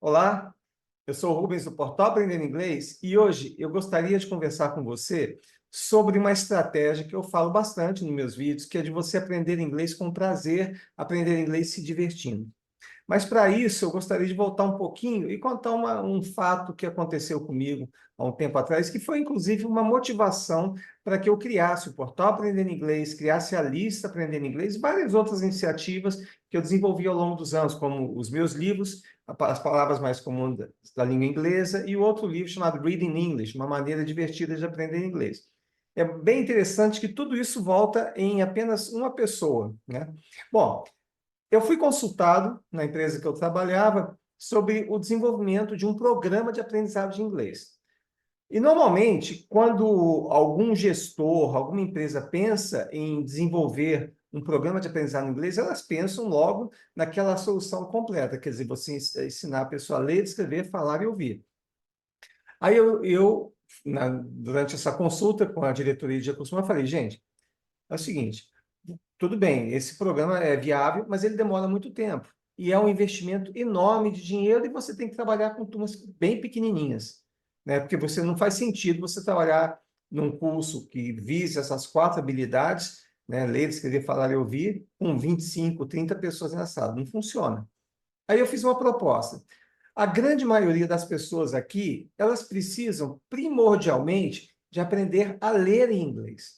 Olá, eu sou o Rubens do Portal Aprender Inglês e hoje eu gostaria de conversar com você sobre uma estratégia que eu falo bastante nos meus vídeos, que é de você aprender inglês com prazer, aprender inglês se divertindo. Mas para isso eu gostaria de voltar um pouquinho e contar um fato que aconteceu comigo há um tempo atrás, que foi inclusive uma motivação para que eu criasse o Portal Aprendendo Inglês, criasse a lista Aprendendo Inglês e várias outras iniciativas que eu desenvolvi ao longo dos anos, como os meus livros, as palavras mais comuns da língua inglesa, e o outro livro chamado Reading English, uma maneira divertida de aprender inglês. É bem interessante que tudo isso volta em apenas uma pessoa, né? Bom, eu fui consultado na empresa que eu trabalhava sobre o desenvolvimento de um programa de aprendizado de inglês. E, normalmente, quando algum gestor, alguma empresa pensa em desenvolver um programa de aprendizado em inglês, elas pensam logo naquela solução completa, quer dizer, você ensinar a pessoa a ler, escrever, falar e ouvir. Aí durante essa consulta com a diretoria de recursos humanos, eu falei, gente, é o seguinte, tudo bem, esse programa é viável, mas ele demora muito tempo. E é um investimento enorme de dinheiro e você tem que trabalhar com turmas bem pequenininhas, né? Porque não faz sentido você trabalhar num curso que vise essas quatro habilidades, né? Ler, escrever, falar e ouvir, com 25, 30 pessoas na sala. Não funciona. Aí eu fiz uma proposta. A grande maioria das pessoas aqui, elas precisam primordialmente de aprender a ler em inglês.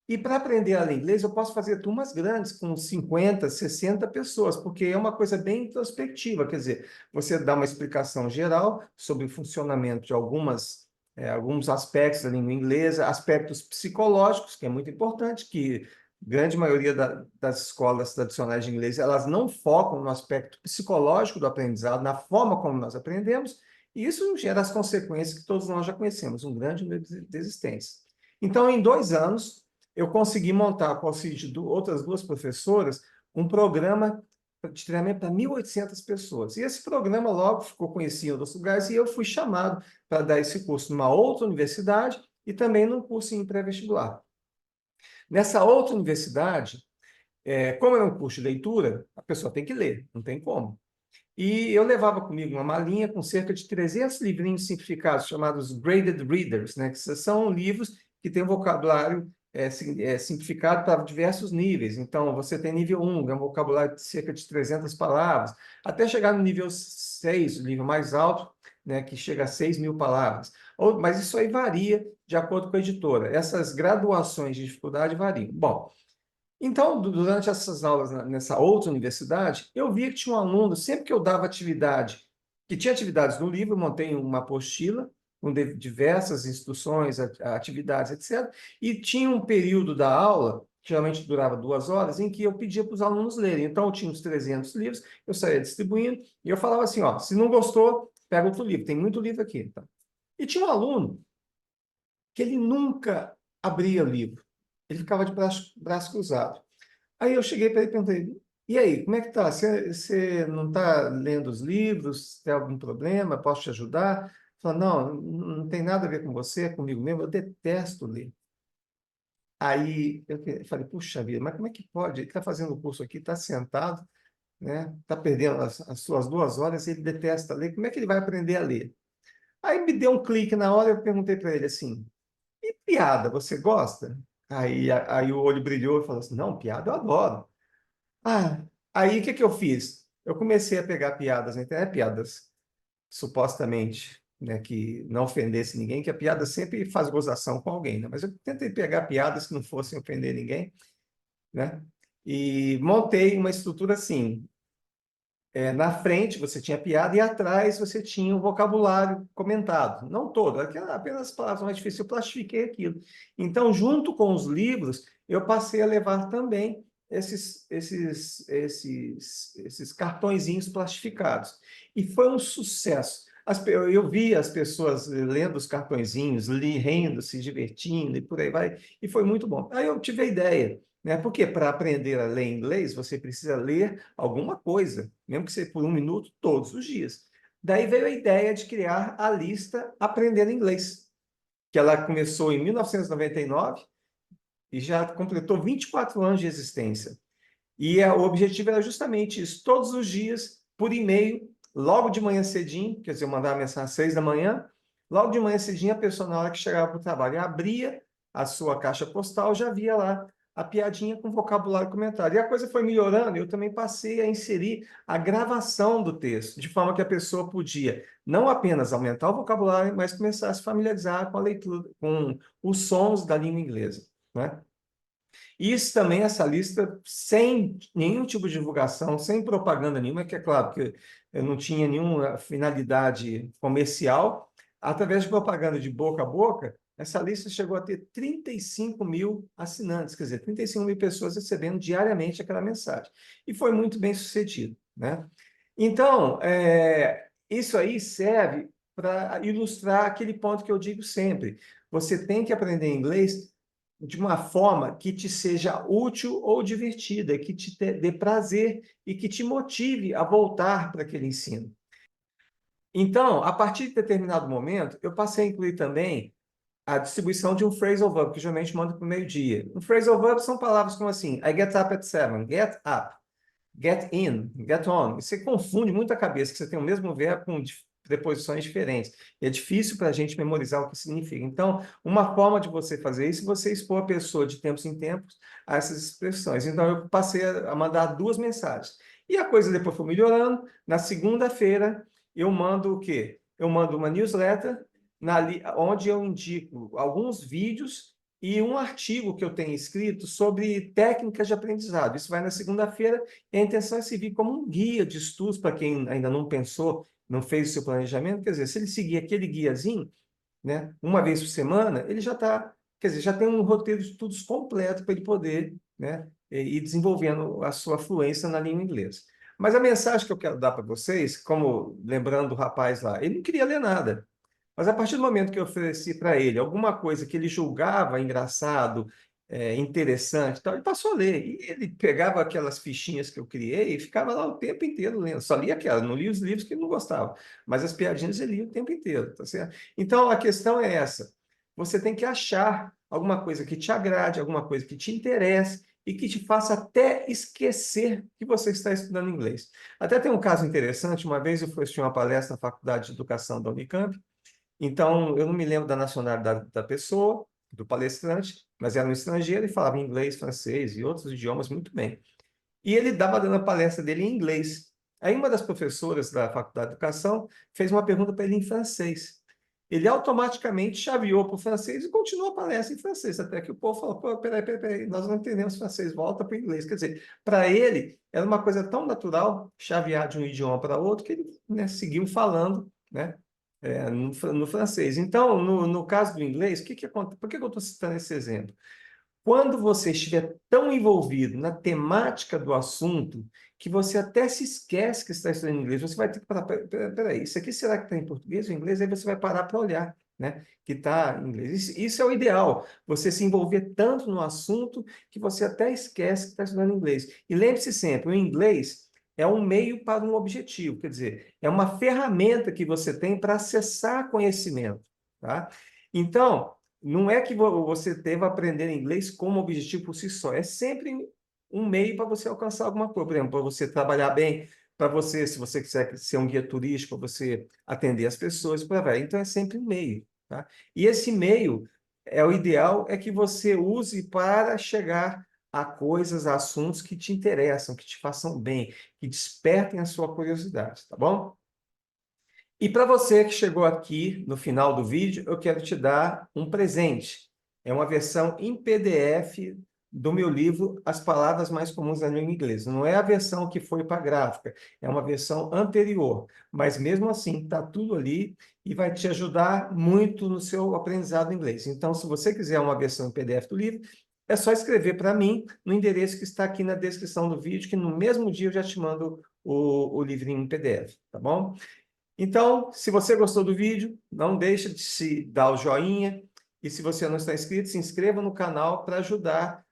E para aprender a ler inglês, eu posso fazer turmas grandes, com 50, 60 pessoas, porque é uma coisa bem introspectiva, quer dizer, você dá uma explicação geral sobre o funcionamento de alguns aspectos da língua inglesa, aspectos psicológicos, que é muito importante, que a grande maioria das escolas tradicionais de inglês, elas não focam no aspecto psicológico do aprendizado, na forma como nós aprendemos, e isso gera as consequências que todos nós já conhecemos, um grande número de desistências. Então, em 2 anos, eu consegui montar, com o auxílio de outras duas professoras, um programa de treinamento para 1.800 pessoas. E esse programa logo ficou conhecido em outros lugares e eu fui chamado para dar esse curso numa outra universidade e também num curso em pré-vestibular. Nessa outra universidade, como é um curso de leitura, a pessoa tem que ler, não tem como. E eu levava comigo uma malinha com cerca de 300 livrinhos simplificados, chamados Graded Readers, né? Que são livros que têm um vocabulário simplificado para diversos níveis. Então, você tem nível 1, é um vocabulário de cerca de 300 palavras, até chegar no nível 6, o nível mais alto, né? Que chega a 6.000 palavras. Mas isso aí varia de acordo com a editora. Essas graduações de dificuldade variam. Bom, então, durante essas aulas nessa outra universidade, eu via que tinha um aluno, sempre que eu dava atividade, que tinha atividades no livro, eu montei uma apostila com diversas instruções, atividades, etc. E tinha um período da aula, que geralmente durava 2 horas, em que eu pedia para os alunos lerem. Então, eu tinha uns 300 livros, eu saía distribuindo, e eu falava assim, ó, se não gostou, pega outro livro, tem muito livro aqui. Tá? E tinha um aluno que ele nunca abria o livro, ele ficava de braço cruzado. Aí eu cheguei para ele e perguntei, e aí, como é que tá? Você não está lendo os livros? Tem algum problema? Posso te ajudar? Ele falou, não, não tem nada a ver com você, é comigo mesmo, eu detesto ler. Aí eu falei, puxa vida, mas como é que pode? Ele está fazendo o curso aqui, está sentado, né? Está perdendo as suas 2 horas, ele detesta ler, como é que ele vai aprender a ler? Aí me deu um clique na hora, eu perguntei para ele assim, e piada, você gosta? Aí o olho brilhou e falou assim, não, piada eu adoro. Ah, aí o que que eu fiz? Eu comecei a pegar piadas na internet, piadas supostamente, né, que não ofendesse ninguém, que a piada sempre faz gozação com alguém, né? Mas eu tentei pegar piadas que não fossem ofender ninguém, né? E montei uma estrutura assim. Na frente você tinha piada e atrás você tinha o vocabulário comentado. Não todo, apenas as palavras mais difíceis. Eu plastifiquei aquilo. Então, junto com os livros, eu passei a levar também esses cartõezinhos plastificados. E foi um sucesso. Eu vi as pessoas lendo os cartõezinhos, rindo, se divertindo e por aí vai, e foi muito bom. Aí eu tive a ideia, né? Porque para aprender a ler inglês, você precisa ler alguma coisa, mesmo que seja por 1 minuto, todos os dias. Daí veio a ideia de criar a lista Aprendendo Inglês, que ela começou em 1999 e já completou 24 anos de existência. E o objetivo era justamente isso, todos os dias, por e-mail, logo de manhã cedinho, quer dizer, eu mandava mensagem às 6 da manhã, logo de manhã cedinho, a pessoa, na hora que chegava para o trabalho, abria a sua caixa postal, já via lá a piadinha com vocabulário e comentário. E a coisa foi melhorando, eu também passei a inserir a gravação do texto, de forma que a pessoa podia não apenas aumentar o vocabulário, mas começar a se familiarizar com a leitura, com os sons da língua inglesa, né? Isso também, essa lista, sem nenhum tipo de divulgação, sem propaganda nenhuma, que é claro que eu não tinha nenhuma finalidade comercial, através de propaganda de boca a boca, essa lista chegou a ter 35 mil assinantes, quer dizer, 35 mil pessoas recebendo diariamente aquela mensagem. E foi muito bem sucedido, né? Então, isso aí serve para ilustrar aquele ponto que eu digo sempre. Você tem que aprender inglês de uma forma que te seja útil ou divertida, que dê prazer e que te motive a voltar para aquele ensino. Então, a partir de determinado momento, eu passei a incluir também a distribuição de um phrasal verb, que geralmente manda para o meio-dia. Um phrasal verb são palavras como assim, I get up at 7, get up. Get in, get on. Você confunde muito a cabeça, que você tem o mesmo verbo com preposições diferentes. E é difícil para a gente memorizar o que significa. Então, uma forma de você fazer isso é você expor a pessoa de tempos em tempos a essas expressões. Então, eu passei a mandar 2 mensagens. E a coisa depois foi melhorando. Na segunda-feira, eu mando o quê? Eu mando uma newsletter onde eu indico alguns vídeos e um artigo que eu tenho escrito sobre técnicas de aprendizado. Isso vai na segunda-feira, e a intenção é servir como um guia de estudos para quem ainda não pensou, não fez o seu planejamento. Quer dizer, se ele seguir aquele guiazinho, né, uma vez por semana, ele já está, quer dizer, já tem um roteiro de estudos completo para ele poder, né, ir desenvolvendo a sua fluência na língua inglesa. Mas a mensagem que eu quero dar para vocês, como lembrando o rapaz lá, ele não queria ler nada. Mas a partir do momento que eu ofereci para ele alguma coisa que ele julgava engraçado, interessante, tal, ele passou a ler. E ele pegava aquelas fichinhas que eu criei e ficava lá o tempo inteiro lendo. Só lia aquela, não lia os livros que ele não gostava. Mas as piadinhas ele lia o tempo inteiro, tá certo? Então a questão é essa. Você tem que achar alguma coisa que te agrade, alguma coisa que te interesse e que te faça até esquecer que você está estudando inglês. Até tem um caso interessante. Uma vez eu fui assistir uma palestra na Faculdade de Educação da Unicamp. Então, eu não me lembro da nacionalidade da pessoa, do palestrante, mas era um estrangeiro e falava inglês, francês e outros idiomas muito bem. E ele estava dando a palestra dele em inglês. Aí uma das professoras da Faculdade de Educação fez uma pergunta para ele em francês. Ele automaticamente chaveou para o francês e continuou a palestra em francês, até que o povo falou, pô, peraí, nós não entendemos francês, volta para o inglês. Quer dizer, para ele, era uma coisa tão natural chavear de um idioma para outro que ele, né, seguiu falando, né, no francês. Então, no caso do inglês, por que eu estou citando esse exemplo? Quando você estiver tão envolvido na temática do assunto que você até se esquece que está estudando inglês, você vai ter que parar, peraí, isso aqui será que está em português ou em inglês? Aí você vai parar para olhar, né, que está em inglês. Isso é o ideal, você se envolver tanto no assunto que você até esquece que está estudando inglês. E lembre-se sempre, o inglês é um meio para um objetivo, quer dizer, é uma ferramenta que você tem para acessar conhecimento, tá? Então, não é que você deva aprender inglês como objetivo por si só, é sempre um meio para você alcançar alguma coisa. Por exemplo, para você trabalhar bem, para você, se você quiser ser um guia turístico, para você atender as pessoas, por aí vai. Então é sempre um meio, tá? E esse meio, o ideal é que você use para chegar a coisas, a assuntos que te interessam, que te façam bem, que despertem a sua curiosidade, tá bom? E para você que chegou aqui no final do vídeo, eu quero te dar um presente. É uma versão em PDF do meu livro As Palavras Mais Comuns da Língua Inglesa. Não é a versão que foi para a gráfica, é uma versão anterior. Mas mesmo assim, está tudo ali e vai te ajudar muito no seu aprendizado inglês. Então, se você quiser uma versão em PDF do livro, é só escrever para mim no endereço que está aqui na descrição do vídeo, que no mesmo dia eu já te mando o livrinho em PDF, tá bom? Então, se você gostou do vídeo, não deixe de se dar o joinha. E se você não está inscrito, se inscreva no canal para ajudar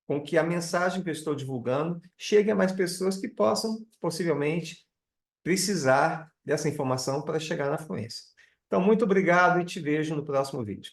com que a mensagem que eu estou divulgando chegue a mais pessoas que possam, possivelmente, precisar dessa informação para chegar na fluência. Então, muito obrigado e te vejo no próximo vídeo.